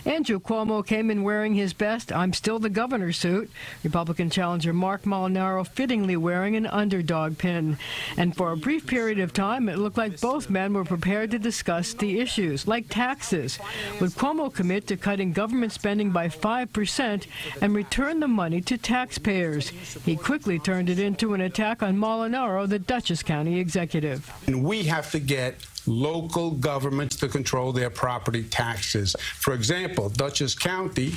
Andrew Cuomo came in wearing his best "I'm still the governor" suit. Republican challenger Mark Molinaro fittingly wearing an underdog pin. And for a brief period of time, it looked like both men were prepared to discuss the issues, like taxes. Would Cuomo commit to cutting government spending by 5% and return the money to taxpayers? He quickly turned it into an attack on Molinaro, the Dutchess County executive. And we have to get local governments to control their property taxes. For example, Dutchess County,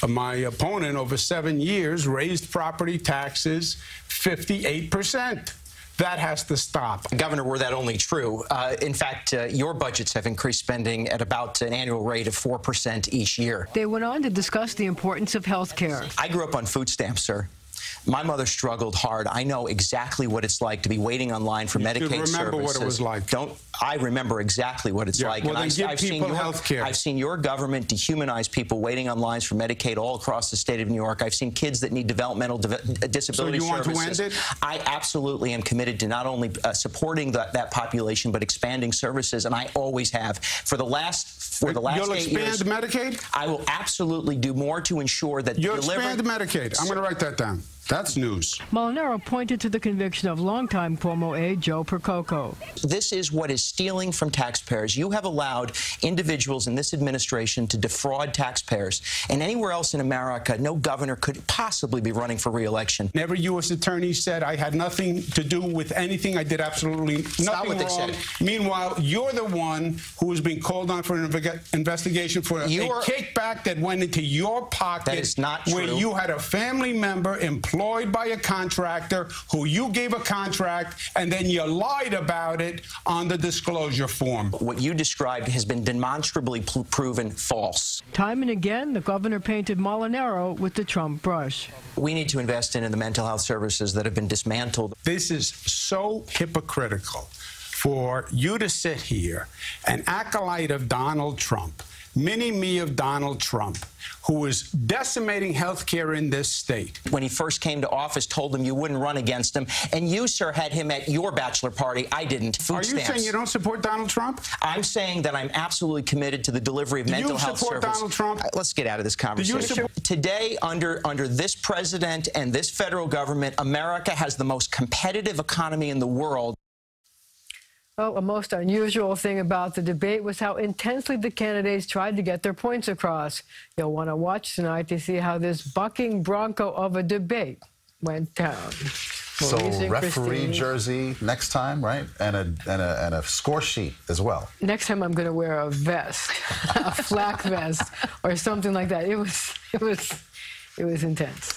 my opponent over 7 years raised property taxes 58%. That has to stop. Governor, were that only true? In fact, your budgets have increased spending at about an annual rate of 4% each year. They went on to discuss the importance of health care. I grew up on food stamps, sir. My mother struggled hard. I know exactly what it's like to be waiting online for Medicaid services. Remember what it was like. I remember exactly what it's like. Well, and then give people health care. I've seen your government dehumanize people waiting on lines for Medicaid all across the state of New York. I've seen kids that need developmental disability services. So you want to end it? I absolutely am committed to not only supporting that population, but expanding services, and I always have. For the last 8 years. You'll expand Medicaid? I will absolutely do more to ensure that You'll expand Medicaid. I'm going to write that down. That's news. Molinaro pointed to the conviction of longtime Cuomo aide Joe Percoco. This is what is stealing from taxpayers. You have allowed individuals in this administration to defraud taxpayers. And anywhere else in America, no governor could possibly be running for re-election. Every U.S. attorney said I had nothing to do with anything. I did absolutely nothing wrong. Meanwhile, you're the one who is being called on for an investigation for a kickback that went into your pocket. That is not true. Where you had a family member employed by a contractor who you gave a contract, and then you lied about it on the disclosure form. What you described has been demonstrably proven false. Time and again, the governor painted Molinaro with the Trump brush. We need to invest in the mental health services that have been dismantled. This is so hypocritical for you to sit here, an acolyte of Donald Trump, mini-me of Donald Trump, who is decimating health care in this state. When he first came to office, told him you wouldn't run against him, and you, sir, had him at your bachelor party. I didn't. Food stamps. Are you saying you don't support Donald Trump? I'm saying that I'm absolutely committed to the delivery of mental health services. Do you support Donald Trump? Let's get out of this conversation. Today, under this president and this federal government, America has the most competitive economy in the world. Well, a most unusual thing about the debate was how intensely the candidates tried to get their points across. You'll want to watch tonight to see how this bucking bronco of a debate went down. So referee jersey next time, right? And a score sheet as well. Next time I'm going to wear a vest, a flak vest, or something like that. It was intense.